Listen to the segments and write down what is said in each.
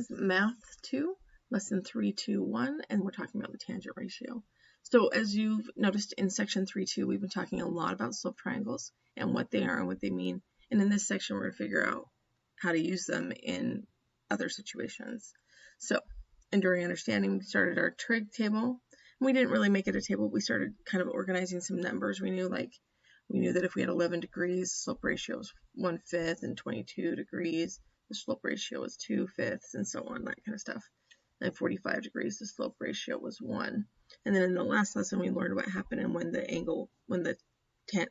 is Math 2, Lesson 321, and we're talking about the tangent ratio. So as you've noticed in Section 3.2, we've been talking a lot about slope triangles and what they are and what they mean. And in this section, we're going to figure out how to use them in other situations. So, enduring understanding, we started our trig table. We didn't really make it a table. We started kind of organizing some numbers. We knew that if we had 11 degrees, the slope ratio was 1/5, and 22 degrees, the slope ratio was 2/5, and so on, that kind of stuff. And 45 degrees, the slope ratio was 1. And then in the last lesson, we learned what happened when the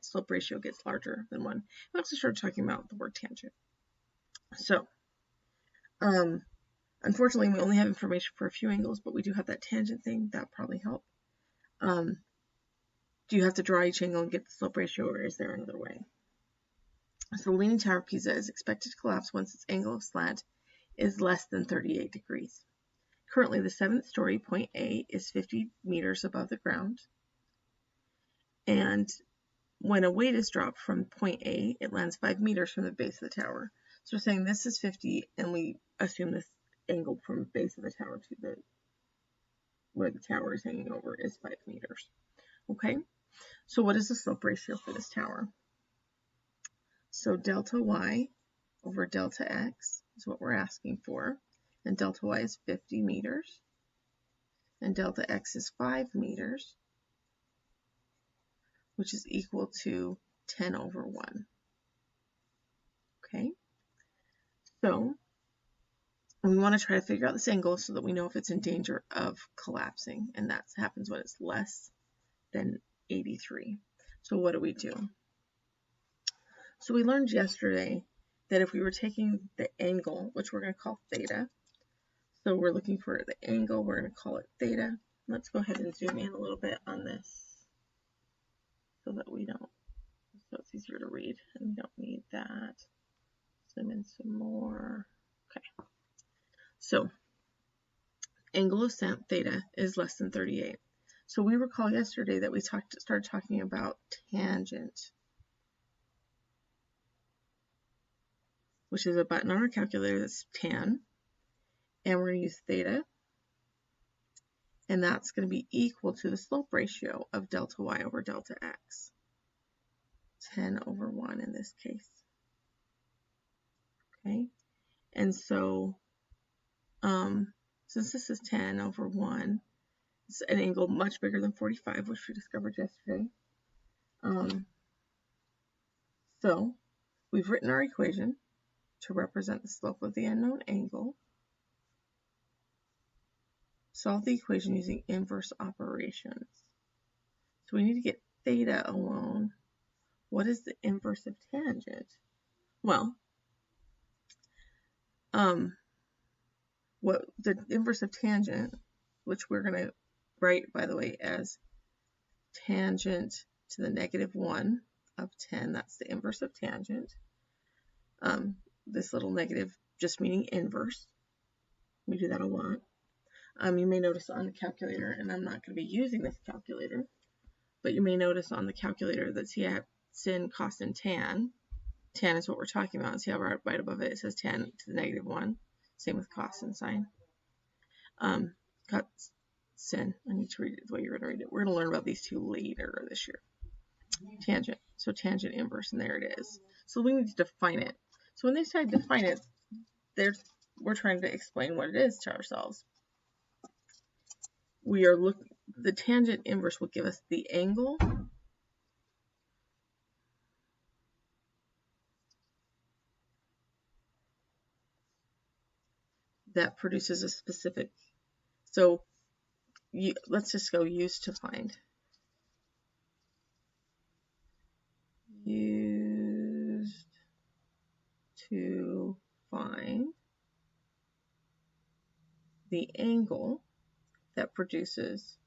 slope ratio gets larger than 1. We also started talking about the word tangent. So, unfortunately, we only have information for a few angles, but we do have that tangent thing. That probably helped. Do you have to draw each angle and get the slope ratio, or is there another way? So the Leaning Tower of Pisa is expected to collapse once its angle of slant is less than 38 degrees. Currently, the 7th story, point A, is 50 meters above the ground. And when a weight is dropped from point A, it lands 5 meters from the base of the tower. So we're saying this is 50, and we assume this angle from the base of the tower to where the tower is hanging over is 5 meters. Okay? So what is the slope ratio for this tower? So delta y over delta x is what we're asking for. And delta y is 50 meters. And delta x is 5 meters, which is equal to 10 over 1. Okay? So we want to try to figure out this angle so that we know if it's in danger of collapsing. And that happens when it's less than 83. So what do we do? So we learned yesterday that if we were taking the angle, which we're going to call theta, so we're looking for the angle, we're going to call it theta. Let's go ahead and zoom in a little bit on this so it's easier to read, and we don't need that. Zoom in some more. Okay. So angle of slant theta is less than 38. So we recall yesterday that we started talking about tangent, which is a button on our calculator that's tan, and we're going to use theta, and that's going to be equal to the slope ratio of delta y over delta x, 10 over 1 in this case. Okay, and so since this is 10 over 1, it's an angle much bigger than 45, which we discovered yesterday. So we've written our equation to represent the slope of the unknown angle. Solve the equation using inverse operations. So we need to get theta alone. What is the inverse of tangent? Well, what the inverse of tangent, which we're going to write, by the way, as tangent to the -1 of 10, that's the inverse of tangent. This little negative just meaning inverse. We do that a lot. You may notice on the calculator, and I'm not going to be using this calculator, but you may notice on the calculator that sin, cos, and tan. Tan is what we're talking about. See how right above it says tan to the -1. Same with cos and sine. Cos, sin. I need to read it the way you're going to read it. We're going to learn about these two later this year. Tangent. So tangent inverse, and there it is. So we need to define it. So when they say define it, we're trying to explain what it is to ourselves. The tangent inverse will give us the angle that produces a specific, so let's just go use to find. Used to find the angle that produces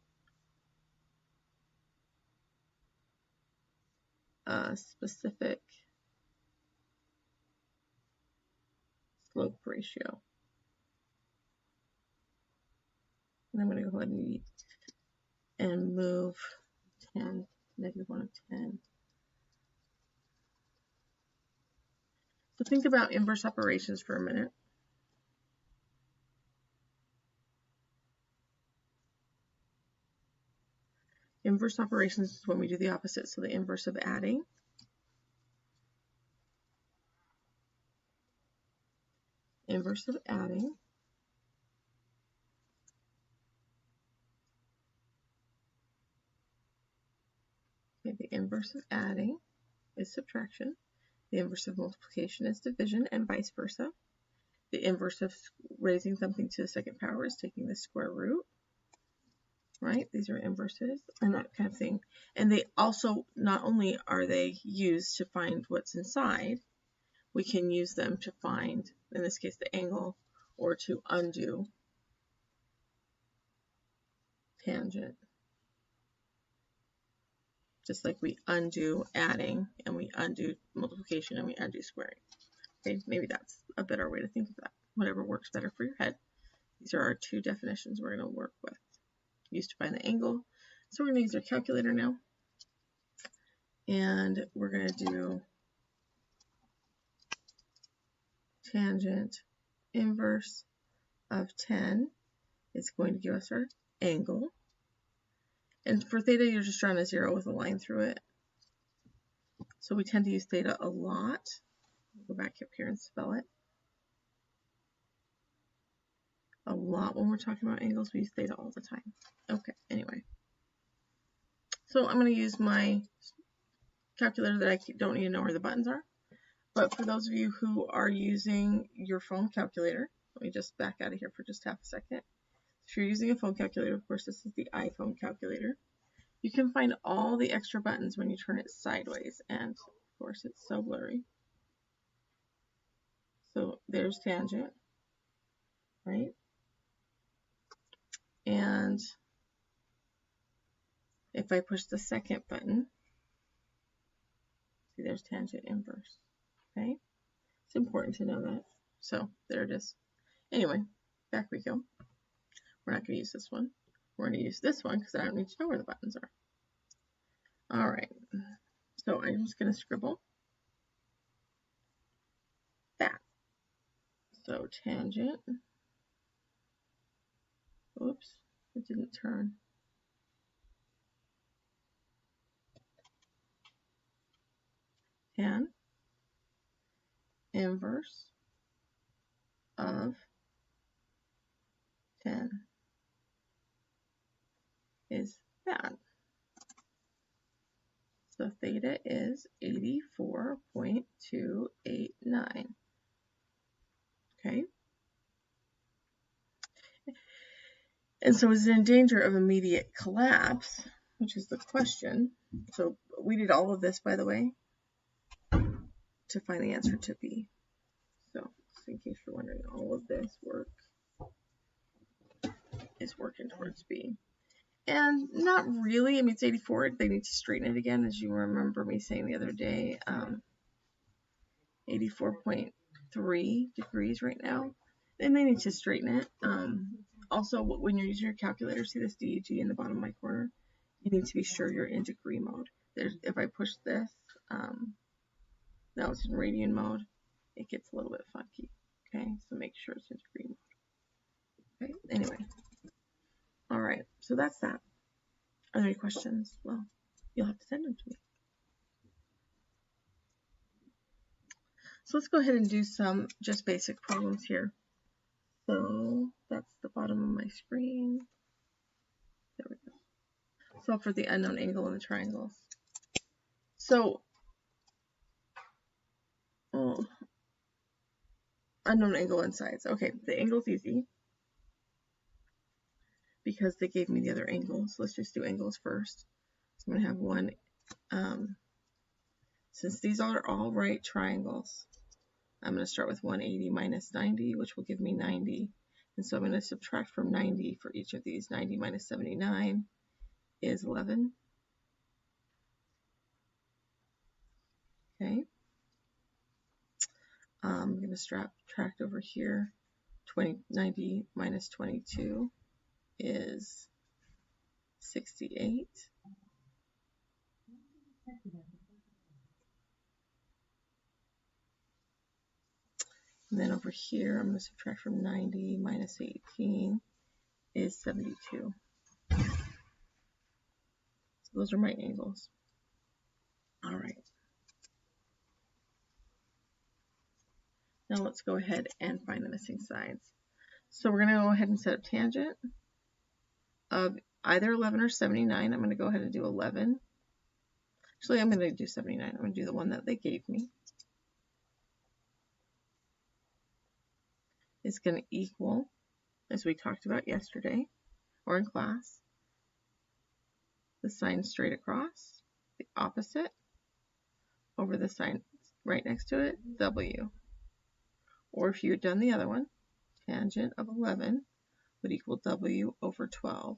a specific slope ratio. And I'm going to go ahead and move 10, -1 of 10. So think about inverse operations for a minute. Inverse operations is when we do the opposite, so the inverse of adding. Inverse of adding. Okay, the inverse of adding is subtraction. The inverse of multiplication is division, and vice versa. The inverse of raising something to the second power is taking the square root. Right? These are inverses and that kind of thing. And they also, not only are they used to find what's inside, we can use them to find, in this case, the angle, or to undo tangent. Just like we undo adding, and we undo multiplication, and we undo squaring. Okay, maybe that's a better way to think of that. Whatever works better for your head. These are our two definitions we're going to work with. Used to find the angle. So we're going to use our calculator now. And we're going to do tangent inverse of 10 is going to give us our angle. And for theta, you're just drawing a 0 with a line through it. So we tend to use theta a lot. Go back up here and spell it. A lot when we're talking about angles, we use theta all the time. Okay, anyway. So I'm going to use my calculator that I don't need to know where the buttons are. But for those of you who are using your phone calculator, let me just back out of here for just half a second. If you're using a phone calculator, of course, this is the iPhone calculator. You can find all the extra buttons when you turn it sideways, and of course, it's so blurry. So there's tangent, right? And if I push the second button, see there's tangent inverse, okay? It's important to know that. So there it is. Anyway, back we go. We're not going to use this one. We're going to use this one because I don't need to know where the buttons are. All right, so I'm just going to scribble that. So tangent, oops, it didn't turn. Tan inverse of 10 is that. So theta is 84.289. Okay. And so is it in danger of immediate collapse, which is the question. So we did all of this, by the way, to find the answer to B. So just in case you're wondering, all of this work is working towards B. And not really. I mean, it's 84. They need to straighten it again, as you remember me saying the other day. 84.3 degrees right now. And they need to straighten it. Also, when you're using your calculator, see this DEG in the bottom right corner? You need to be sure you're in degree mode. If I push this, now it's in radian mode, it gets a little bit funky. Okay, so make sure it's in degree mode. Okay, anyway. All right, so that's that. Are there any questions? Well, you'll have to send them to me. So let's go ahead and do some just basic problems here. So that's the bottom of my screen. There we go. Solve for the unknown angle in the triangles. So, unknown angle and sides. Okay, the angle's easy because they gave me the other angles. Let's just do angles first. So I'm going to have one, since these are all right triangles, I'm going to start with 180 minus 90, which will give me 90. And so I'm going to subtract from 90 for each of these. 90 minus 79 is 11. Okay. I'm going to subtract over here. 90 minus 22 is 68. And then over here, I'm going to subtract from 90 minus 18 is 72. those are my angles. All right. Now let's go ahead and find the missing sides. So we're going to go ahead and set up tangent of either 11 or 79. I'm going to go ahead and do 11. Actually, I'm going to do 79. I'm going to do the one that they gave me. It's going to equal, as we talked about yesterday or in class, the sign straight across, the opposite, over the sign right next to it, W. Or if you had done the other one, tangent of 11 would equal W over 12.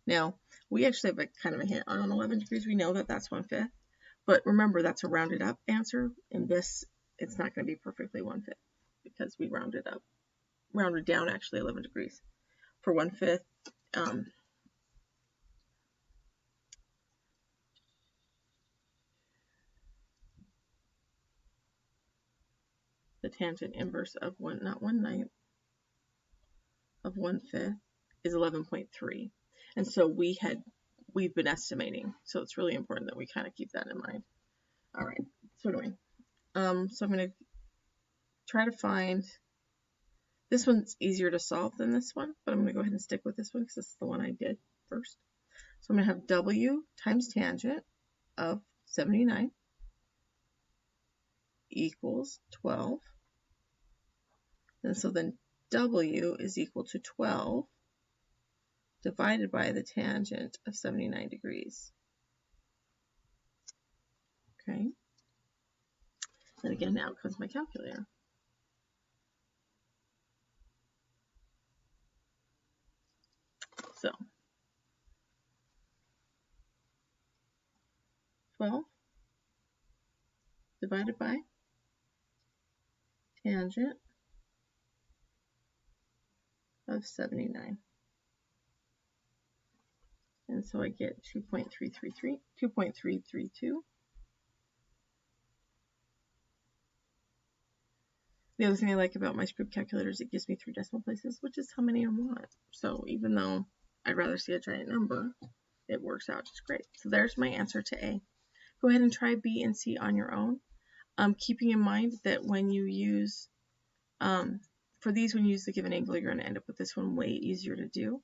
Now, we actually have a kind of a hint on 11 degrees. We know that that's 1/5. But remember, that's a rounded up answer. In this, it's not going to be perfectly 1/5 because we rounded up. Rounded down, actually, 11 degrees. For 1/5, the tangent inverse of not 1/9 of 1/5 is 11.3. And so we've been estimating. So it's really important that we kind of keep that in mind. All right, so anyway, so I'm going to try to find, this one's easier to solve than this one, but I'm going to go ahead and stick with this one because this is the one I did first. So I'm going to have W times tangent of 79 equals 12. And so then W is equal to 12 divided by the tangent of 79 degrees. Okay. And again, now comes my calculator. So 12 divided by tangent of 79. And so I get 2.332. The other thing I like about my script calculator is it gives me 3 decimal places, which is how many I want. So even though I'd rather see a giant number, it works out just great. So there's my answer to A. Go ahead and try B and C on your own. Keeping in mind that when you use, for these, when you use the given angle, you're going to end up with this one way easier to do.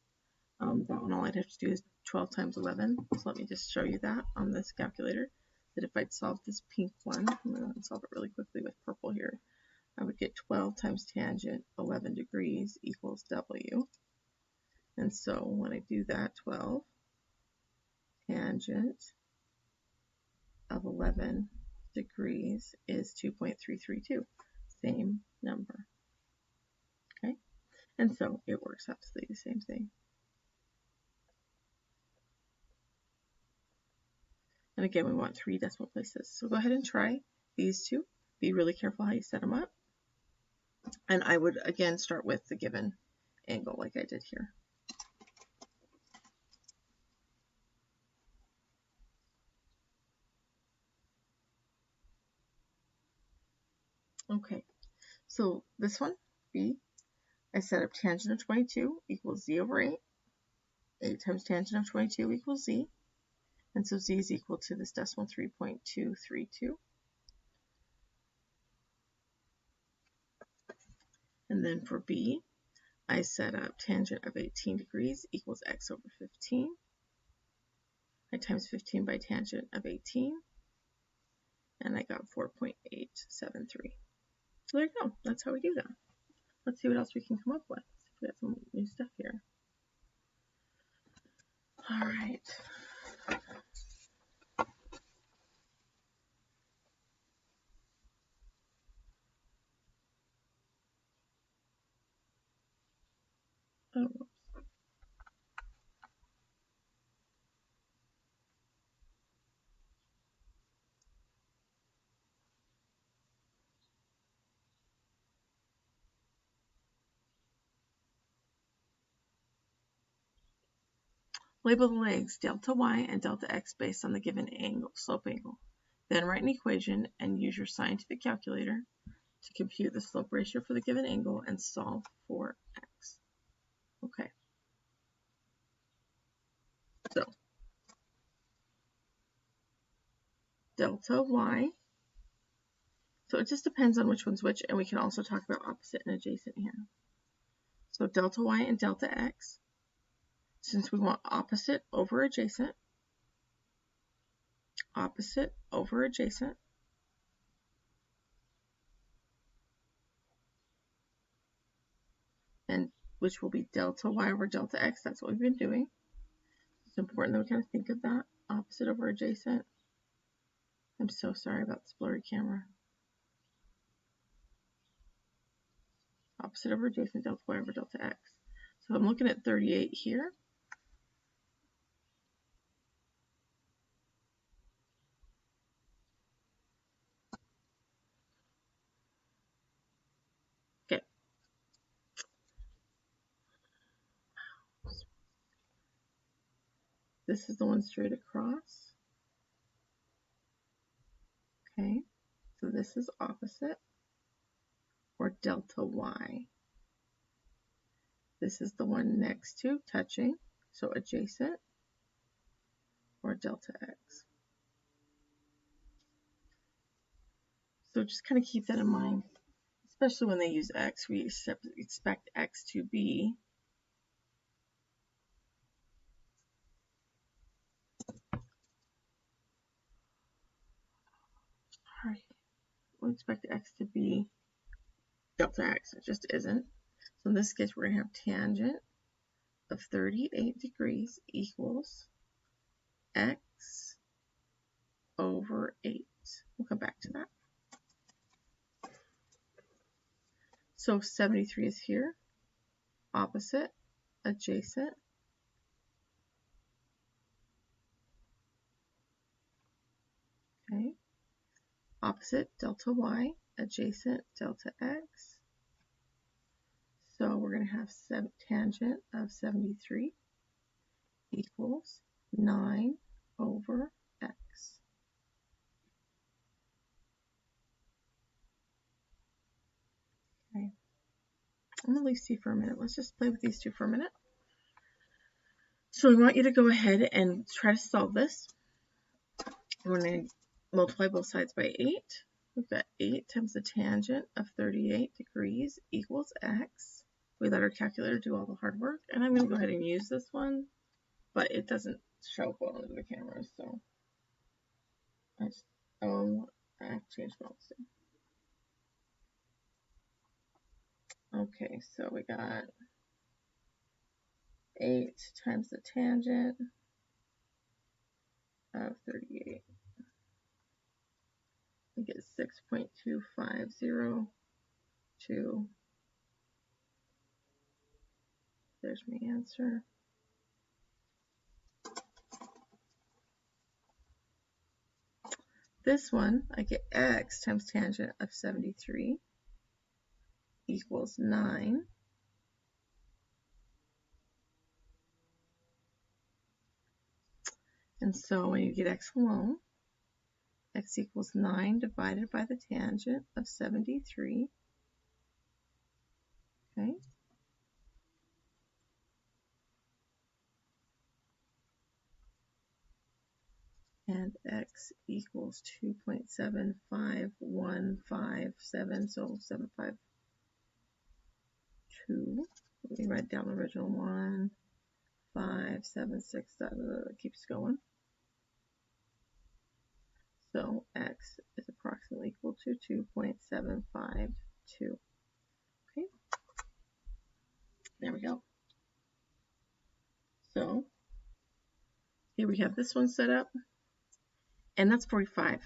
That one, all I'd have to do is 12 times 11. So let me just show you that on this calculator, that if I'd solve this pink one, I'm going to solve it really quickly with purple here, I would get 12 times tangent 11 degrees equals W. And so when I do that, 12 tangent of 11 degrees is 2.332, same number. Okay, and so it works out to be the same thing. And again, we want 3 decimal places. So go ahead and try these two. Be really careful how you set them up. And I would, again, start with the given angle like I did here. Okay, so this one, B, I set up tangent of 22 equals Z over 8. 8 times tangent of 22 equals Z. And so Z is equal to this decimal 3.232. And then for B, I set up tangent of 18 degrees equals X over 15. I times 15 by tangent of 18. And I got 4.873. So there you go. That's how we do that. Let's see what else we can come up with. We got some new stuff here. All right. Oh. Label the legs delta y and delta x based on the given angle, slope angle. Then write an equation and use your scientific calculator to compute the slope ratio for the given angle and solve for x. Okay. So delta y. So it just depends on which one's which, and we can also talk about opposite and adjacent here. So delta y and delta x, since we want opposite over adjacent, and which will be delta y over delta x. That's what we've been doing. It's important that we kind of think of that, opposite over adjacent. I'm so sorry about this blurry camera. Opposite over adjacent, delta y over delta x. So I'm looking at 38 here. Okay. This is the one straight across. Okay. So this is opposite, or delta y. This is the one next to, touching, so adjacent, or delta x. So just kind of keep that in mind, especially when they use x. We expect x to be we expect x to be delta x. It just isn't. So in this case, we're going to have tangent of 38 degrees equals x over 8. We'll come back to that. So 73 is here, opposite, adjacent. Okay. Opposite, delta y, adjacent, delta x. So we're going to have tangent of 73 equals 9 over x. Okay. I'm going to leave C for a minute. Let's just play with these two for a minute. So we want you to go ahead and try to solve this. We're going to multiply both sides by 8. We've got 8 times the tangent of 38 degrees equals x. We let our calculator do all the hard work, and I'm going to go ahead and use this one, but it doesn't show well into the camera, so I just, I have to change policy. Okay, so we got 8 times the tangent of 38. We get 6.2502. There's my answer. This one, I get x times tangent of 73 equals 9. And so when you get x alone, x equals 9 divided by the tangent of 73. Okay. And x equals 2.75157, so 752. Let me write down the original one. 5, 7, 6, it keeps going. So x is approximately equal to 2.752. Okay, there we go. So here we have this one set up, and that's 45.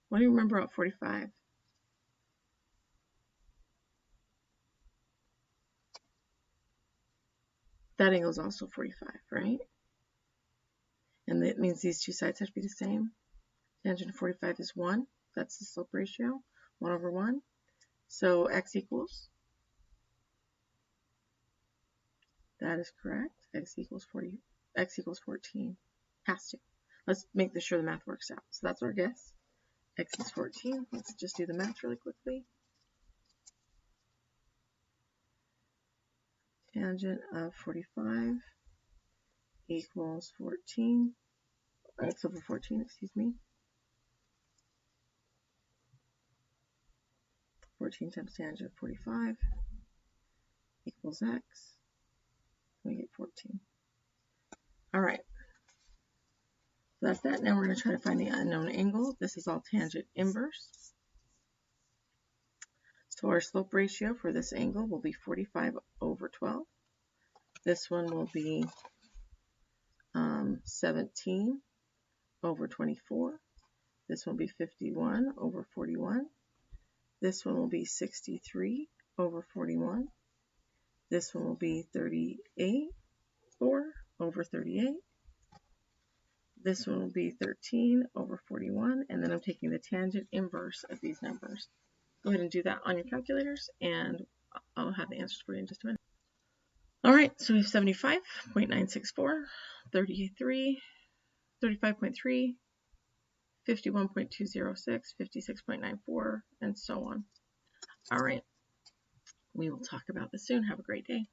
What do you remember about 45? That angle is also 45, right? And that means these two sides have to be the same. Tangent of 45 is 1. That's the slope ratio, 1 over 1. So x equals, that is correct, x equals 14. Has to. Let's make sure the math works out. So that's our guess. X is 14. Let's just do the math really quickly. Tangent of 45 equals 14. X over 14, excuse me. 14 times tangent of 45 equals x. We get 14. All right. So that's that. Now we're going to try to find the unknown angle. This is all tangent inverse. So our slope ratio for this angle will be 45 over 12. This one will be 17 over 24. This one will be 51 over 41. This one will be 63 over 41. This one will be 38 over 38. This one will be 13 over 41. And then I'm taking the tangent inverse of these numbers. Go ahead and do that on your calculators, and I'll have the answers for you in just a minute. All right, so we have 75.964, 33, 35.3, 51.206, 56.94, and so on. All right, we will talk about this soon. Have a great day.